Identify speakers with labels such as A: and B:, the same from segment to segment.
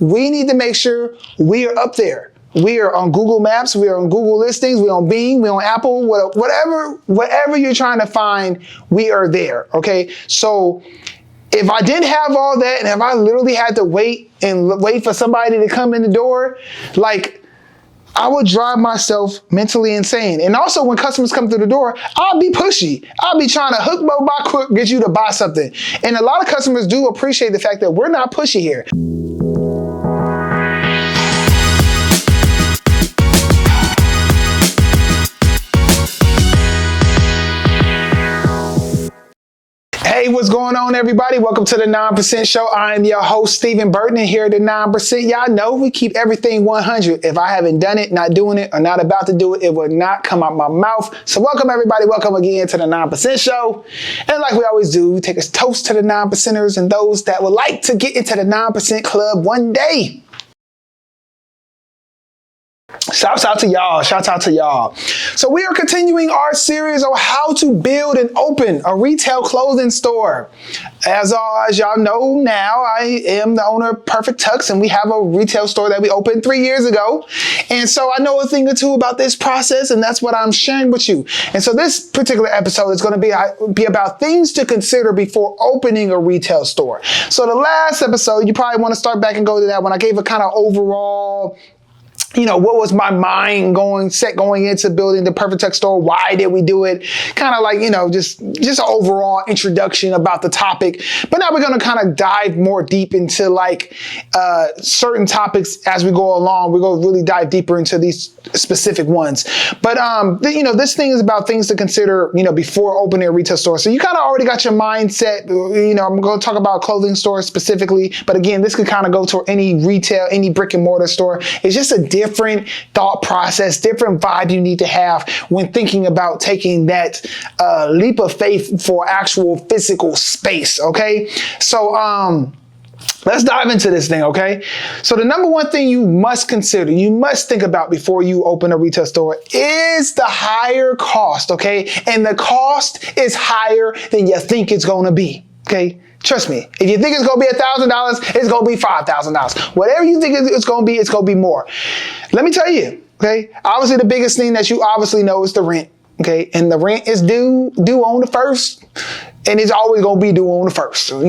A: we need to make sure we are up there. We are on Google Maps, we are on Google Listings, we're on Bing, we're on Apple, whatever you're trying to find, we are there, okay? So if I didn't have all that, and if I literally had to wait for somebody to come in the door, like, I would drive myself mentally insane. And also when customers come through the door, I'll be pushy. I'll be trying to hook, bow, buy quick, get you to buy something. And a lot of customers do appreciate the fact that we're not pushy here. Hey, what's going on, everybody? Welcome to the 9% Show. I am your host, Steven Burton, and here at the 9%, y'all know we keep everything 100. If I haven't done it, not doing it, or not about to do it, it will not come out my mouth. So welcome, everybody. Welcome again to the 9% Show. And like we always do, we take a toast to the 9%ers and those that would like to get into the 9% club one day. Shouts out to y'all. Shouts out to y'all. So we are continuing our series on how to build and open a retail clothing store. As y'all know now, I am the owner of Perfect Tux, and we have a retail store that we opened 3 years ago. And so I know a thing or two about this process, and that's what I'm sharing with you. And so this particular episode is going to be about things to consider before opening a retail store. So the last episode, you probably want to start back and go to that when I gave a kind of overall, what was my mind going into building the Perfect Tux store? Why did we do it? Kind of like, just an overall introduction about the topic. But now we're going to kind of dive more deep into like certain topics as we go along. We're going to really dive deeper into these specific ones. But, this thing is about things to consider, before opening a retail store. So you kind of already got your mindset. I'm going to talk about clothing stores specifically. But again, this could kind of go to any retail, any brick and mortar store. It's just a different thought process, different vibe you need to have when thinking about taking that leap of faith for actual physical space, okay? So let's dive into this thing, okay? So the number one thing you must consider, you must think about before you open a retail store is the higher cost, okay? And the cost is higher than you think it's going to be, okay? Trust me, if you think it's going to be $1,000, it's going to be $5,000. Whatever you think it's going to be more. Let me tell you, okay? Obviously, the biggest thing that you obviously know is the rent, okay? And the rent is due on the first, and it's always going to be due on the first. So,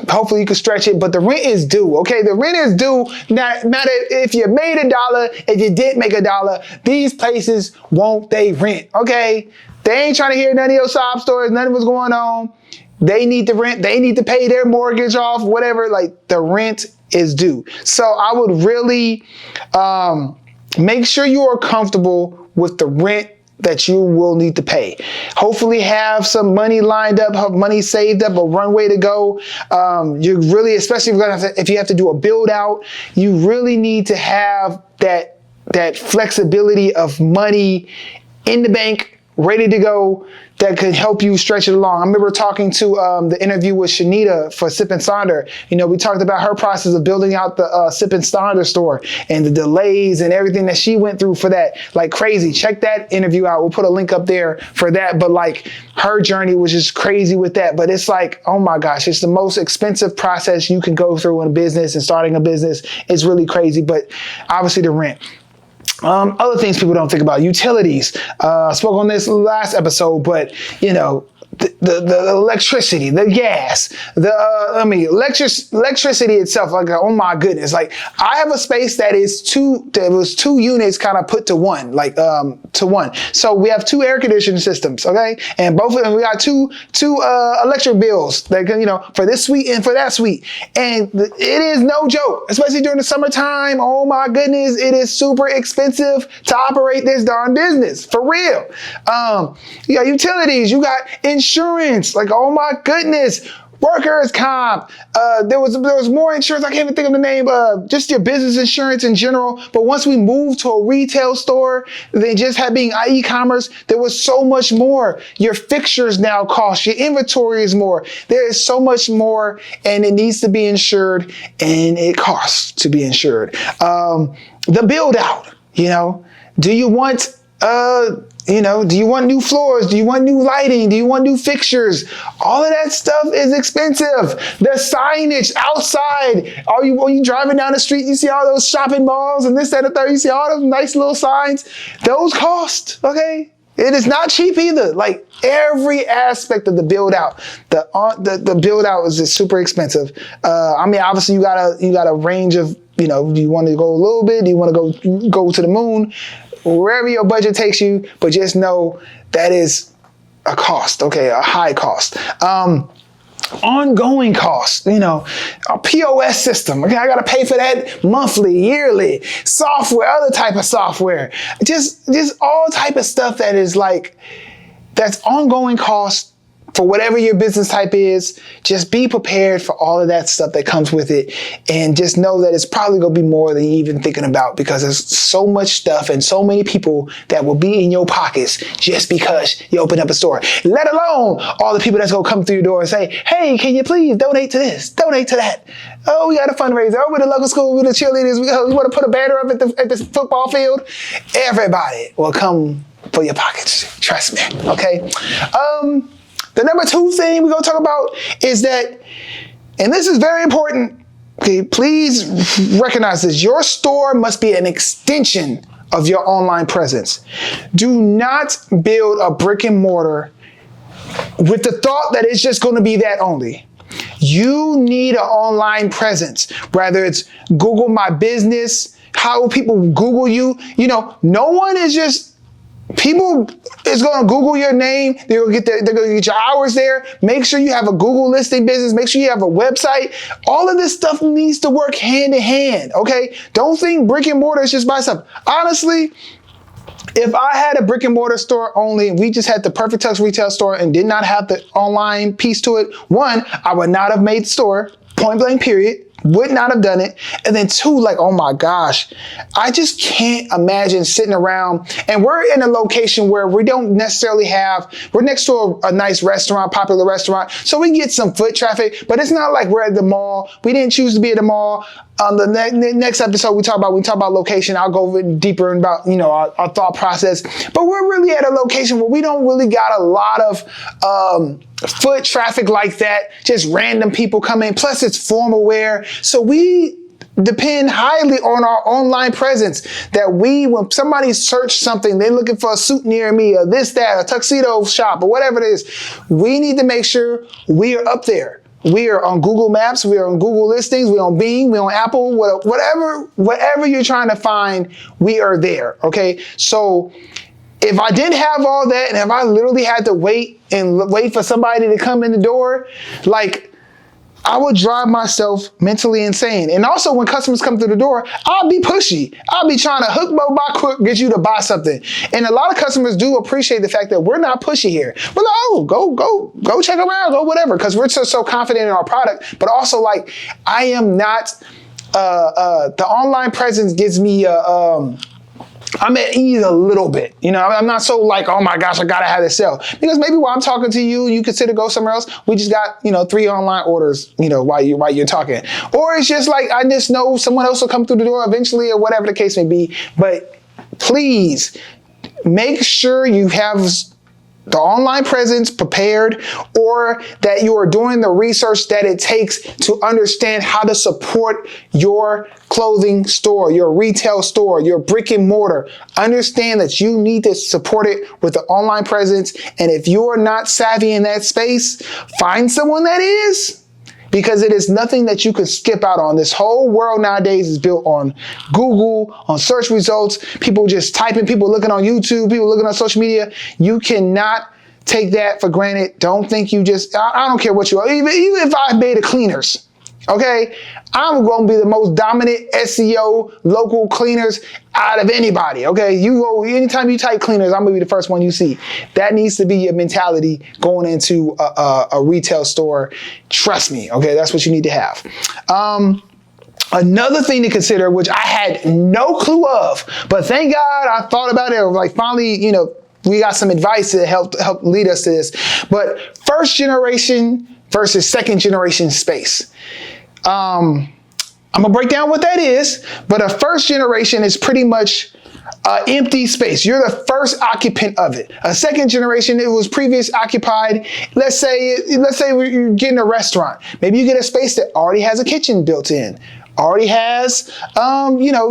A: hopefully you can stretch it, but the rent is due, okay? The rent is due. No matter if you made $1, if you didn't make $1, these places won't they rent, okay? They ain't trying to hear none of your sob stories, none of what's going on. They need the rent. They need to pay their mortgage off, whatever. Like, the rent is due. So I would really make sure you are comfortable with the rent that you will need to pay. Hopefully have some money lined up, have money saved up, a runway to go. You really, especially if you have to do a build out, you really need to have that flexibility of money in the bank, ready to go, that could help you stretch it along. I remember talking to the interview with Shanita for Sip and Sonder. We talked about her process of building out the Sip and Sonder store and the delays and everything that she went through for that. Like crazy. Check that interview out. We'll put a link up there for that. But like her journey was just crazy with that. But it's like, oh my gosh, it's the most expensive process you can go through in a business, and starting a business is really crazy. But obviously the rent. Other things people don't think about, utilities. I spoke on this last episode, but the electricity, the gas, electricity itself. Like, oh my goodness! Like, I have a space that was two units kind of put to one, to one. So we have two air conditioning systems, okay, and both of them we got two electric bills, for this suite and for that suite, and it is no joke, especially during the summertime. Oh my goodness, it is super expensive to operate this darn business, for real. You got utilities, you got insurance, like, oh my goodness, workers' comp. There was more insurance. I can't even think of the name. Just your business insurance in general. But once we moved to a retail store, than just being e-commerce, there was so much more. Your fixtures now cost. Your inventory is more. There is so much more, and it needs to be insured, and it costs to be insured. The build out. Do you want Do you want new floors? Do you want new lighting? Do you want new fixtures? All of that stuff is expensive. The signage outside. When you driving down the street, you see all those shopping malls and this, that, and the third. You see all those nice little signs. Those cost, okay? It is not cheap either. Like every aspect of the build out, the build out is just super expensive. Obviously you got a range of, do you want to go a little bit? Do you want to go to the moon? Wherever your budget takes you, but just know that is a cost, okay, a high cost. Ongoing cost, a POS system. Okay, I got to pay for that monthly, yearly. Software, other type of software. Just all type of stuff that is that's ongoing cost for whatever your business type is. Just be prepared for all of that stuff that comes with it. And just know that it's probably going to be more than you even thinking about, because there's so much stuff and so many people that will be in your pockets just because you open up a store. Let alone all the people that's going to come through your door and say, hey, can you please donate to this, donate to that? Oh, we got a fundraiser. Oh, we're the local school, we're the cheerleaders. We want to put a banner up at the football field. Everybody will come for your pockets. Trust me. Okay. The number 2 thing we're going to talk about is that, and this is very important, okay, please recognize this, your store must be an extension of your online presence. Do not build a brick and mortar with the thought that it's just going to be that only. You need an online presence, whether it's Google My Business, how people Google you. No one is just, people is going to Google your name. They're going to get your hours there. Make sure you have a Google listing business. Make sure you have a website. All of this stuff needs to work hand in hand. Okay. Don't think brick and mortar is just by itself. Honestly, if I had a brick and mortar store only, and we just had the Perfect Tux retail store and did not have the online piece to it, 1, I would not have made the store, point blank period. Would not have done it. And then 2, oh my gosh, I just can't imagine sitting around, and we're in a location where we don't necessarily we're next to a nice restaurant, popular restaurant, so we get some foot traffic, but it's not like we're at the mall. We didn't choose to be at the mall. On the next episode, we talk about location. I'll go deeper about, our thought process, but we're really at a location where we don't really got a lot of, foot traffic like that, just random people come in. Plus it's formal wear. So we depend highly on our online presence, that when somebody search something, they're looking for a suit near me or this, that, a tuxedo shop or whatever it is. We need to make sure we are up there. We are on Google Maps. We are on Google Listings. We're on Bing. We're on Apple. Whatever you're trying to find, we are there. Okay. So if I didn't have all that, and if I literally had to wait for somebody to come in the door, I would drive myself mentally insane. And also when customers come through the door, I'll be pushy. I'll be trying to hook, buy quick, get you to buy something. And a lot of customers do appreciate the fact that we're not pushy here. We're like, oh, go check them out, go whatever. Because we're so confident in our product. But also I am not, the online presence gives me I'm at ease a little bit. I'm not so oh my gosh, I gotta have this sell. Because maybe while I'm talking to you, you consider go somewhere else. We just got, 3 online orders, while you're talking. Or it's just I just know someone else will come through the door eventually, or whatever the case may be. But please make sure you have the online presence prepared, or that you are doing the research that it takes to understand how to support your clothing store, your retail store, your brick and mortar. Understand that you need to support it with the online presence. And if you are not savvy in that space, find someone that is. Because it is nothing that you can skip out on. This whole world nowadays is built on Google, on search results, people just typing, people looking on YouTube, people looking on social media. You cannot take that for granted. Don't think I don't care what you are. Even if I made a cleaners, okay? I'm going to be the most dominant SEO local cleaners out of anybody, okay? Anytime you type cleaners, I'm going to be the first one you see. That needs to be your mentality going into a retail store. Trust me, okay? That's what you need to have. Another thing to consider, which I had no clue of, but thank God I thought about it. Finally, we got some advice to help lead us to this. But first generation versus second generation space. I'm going to break down what that is, but a first generation is pretty much empty space. You're the first occupant of it. A second generation, it was previous occupied. Let's say you're getting a restaurant. Maybe you get a space that already has a kitchen built in. Already has,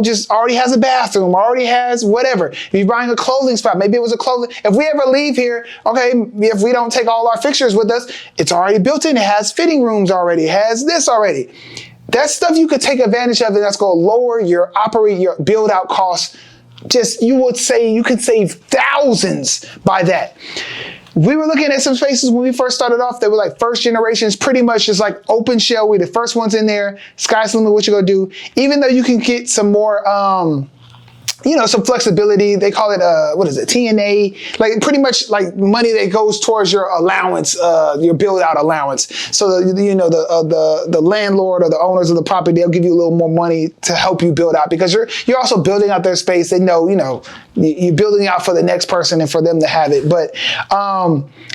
A: just already has a bathroom, already has whatever. If you're buying a clothing spot, maybe it was a clothing. If we ever leave here, okay, if we don't take all our fixtures with us, it's already built in. It has fitting rooms already, it has this already. That's stuff you could take advantage of, and that's going to lower your build out costs. You can save thousands by that. We were looking at some spaces when we first started off. They were like first generations, pretty much just like open shell. We're the first ones in there. Sky's the limit, what you're gonna do. Even though you can get some more, some flexibility. They call it, TNA, like pretty much like money that goes towards your allowance, your build out allowance. So, the landlord or the owners of the property, they'll give you a little more money to help you build out, because you're also building out their space. They know, you're building out for the next person and for them to have it. But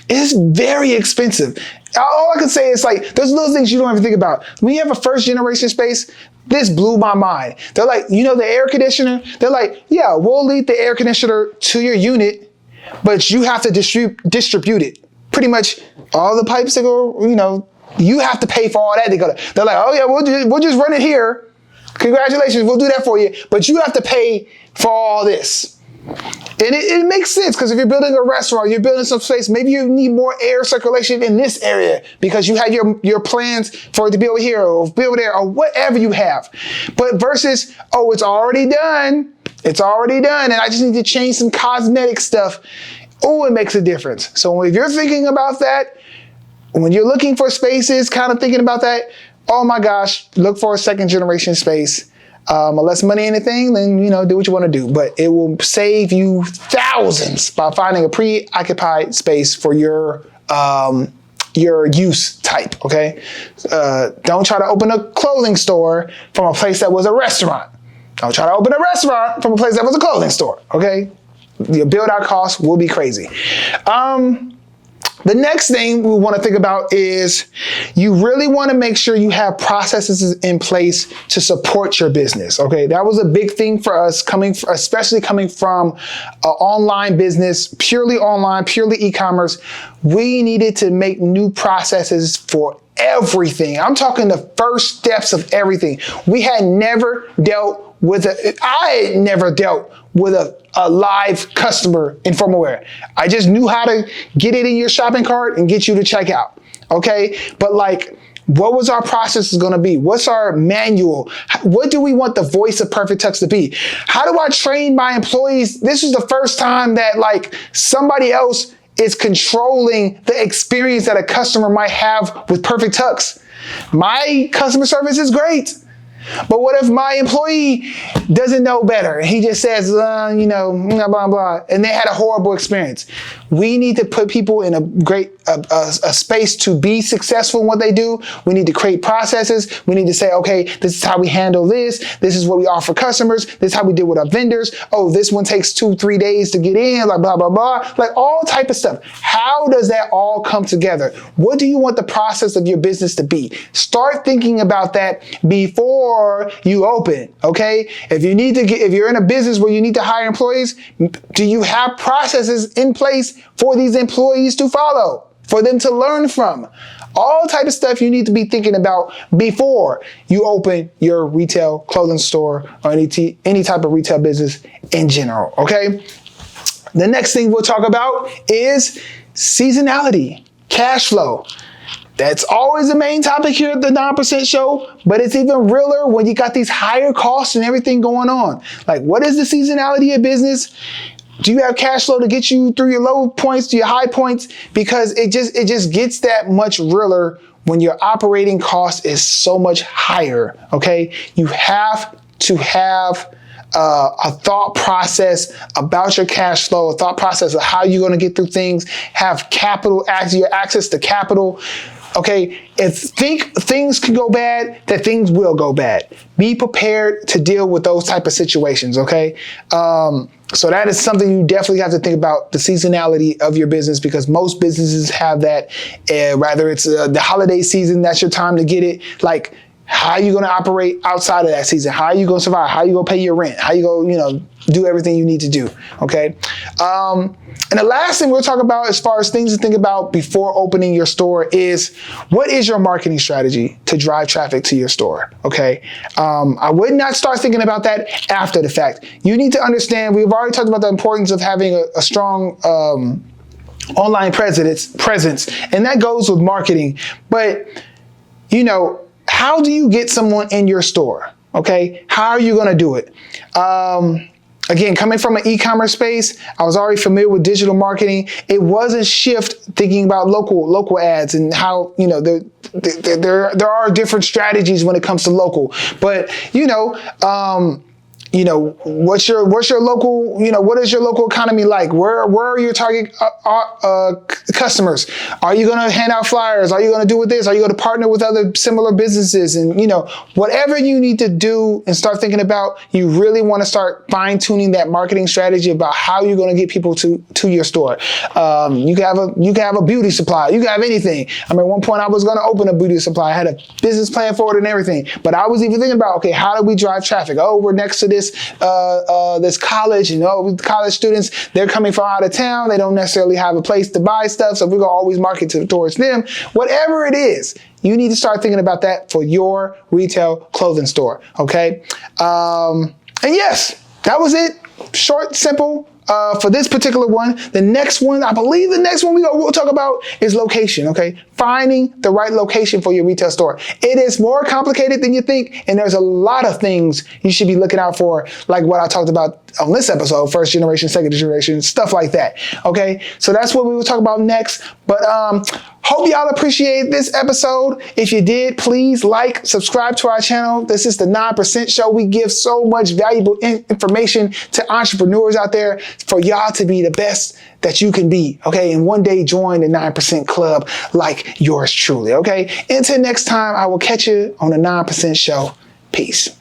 A: it's very expensive. All I can say is like, there's little things you don't even think about. When you have a first generation space, this blew my mind. They're like, the air conditioner? They're like, yeah, we'll lead the air conditioner to your unit, but you have to distribute it. Pretty much all the pipes that go, you have to pay for all that. They're like, oh yeah, we'll just run it here. Congratulations, we'll do that for you. But you have to pay for all this. And it makes sense, because if you're building a restaurant, you're building some space, maybe you need more air circulation in this area because you have your plans for it to be over here or be over there or whatever you have. But versus, it's already done. It's already done. And I just need to change some cosmetic stuff. It makes a difference. So if you're thinking about that, when you're looking for spaces, kind of thinking about that, oh my gosh, look for a second generation space. Less money anything, then, do what you want to do. But it will save you thousands by finding a preoccupied space for your use type, okay? Don't try to open a clothing store from a place that was a restaurant. Don't try to open a restaurant from a place that was a clothing store, okay? Your build-out costs will be crazy. The next thing we want to think about is you really want to make sure you have processes in place to support your business. Okay, that was a big thing for us especially coming from an online business, purely online, purely e-commerce. We needed to make new processes for everything. I'm talking the first steps of everything. I had never dealt with a live customer in formal wear. I just knew how to get it in your shopping cart and get you to check out. Okay. But what was our process going to be? What's our manual? What do we want the voice of Perfect Tux to be? How do I train my employees? This is the first time that somebody else is controlling the experience that a customer might have with Perfect Tux. My customer service is great. But what if my employee doesn't know better? He just says, blah, blah, blah, and they had a horrible experience. We need to put people in a space to be successful in what they do. We need to create processes. We need to say, okay, this is how we handle this. This is what we offer customers. This is how we deal with our vendors. Oh, this one takes 2-3 days to get in, blah, blah, blah. All type of stuff. How does that all come together? What do you want the process of your business to be? Start thinking about that before you open, okay? If you're in a business where you need to hire employees, do you have processes in place for these employees to follow, for them to learn from? All type of stuff you need to be thinking about before you open your retail clothing store or any type of retail business in general, okay? The next thing we'll talk about is seasonality, cash flow. That's always the main topic here at the 9% Show, but it's even realer when you got these higher costs and everything going on. What is the seasonality of business? Do you have cash flow to get you through your low points to your high points? Because it just gets that much realer when your operating cost is so much higher, okay? You have to have a thought process about your cash flow, a thought process of how you're going to get through things, have capital, your access to capital. Okay, if things can go bad, that things will go bad. Be prepared to deal with those type of situations, okay? So that is something you definitely have to think about, the seasonality of your business, because most businesses have that. Rather it's the holiday season, that's your time to get it. How are you going to operate outside of that season? How are you going to survive? How are you going to pay your rent? How you go, do everything you need to do, okay? And the last thing we'll talk about as far as things to think about before opening your store is, what is your marketing strategy to drive traffic to your store, okay? I would not start thinking about that after the fact. You need to understand, we've already talked about the importance of having a strong online presence, and that goes with marketing. But, how do you get someone in your store, okay? How are you gonna do it? Again, coming from an e-commerce space, I was already familiar with digital marketing. It was a shift thinking about local ads and how, there are different strategies when it comes to local. But, what's your local, what is your local economy like? Where are your target customers? Are you going to hand out flyers? Are you going to do with this? Are you going to partner with other similar businesses? And, whatever you need to do and start thinking about, you really want to start fine tuning that marketing strategy about how you're going to get people to your store. You can have a beauty supply. You can have anything. I mean, at one point I was going to open a beauty supply. I had a business plan for it and everything, but I was even thinking about, okay, how do we drive traffic? Oh, we're next to this college, college students, they're coming from out of town. They don't necessarily have a place to buy stuff. So we're going to always market towards them. Whatever it is, you need to start thinking about that for your retail clothing store. Okay. And yes, that was it. Short, simple. For this particular one. The next one, I believe the next one we'll talk about is location, okay? Finding the right location for your retail store. It is more complicated than you think, and there's a lot of things you should be looking out for, like what I talked about on this episode, first generation, second generation, stuff like that, okay? So that's what we will talk about next. But hope y'all appreciate this episode. If you did, please subscribe to our channel. This is the 9% Show. We give so much valuable information to entrepreneurs out there for y'all to be the best that you can be, okay? And one day join the 9% Club like yours truly, okay? Until next time, I will catch you on the 9% Show. Peace.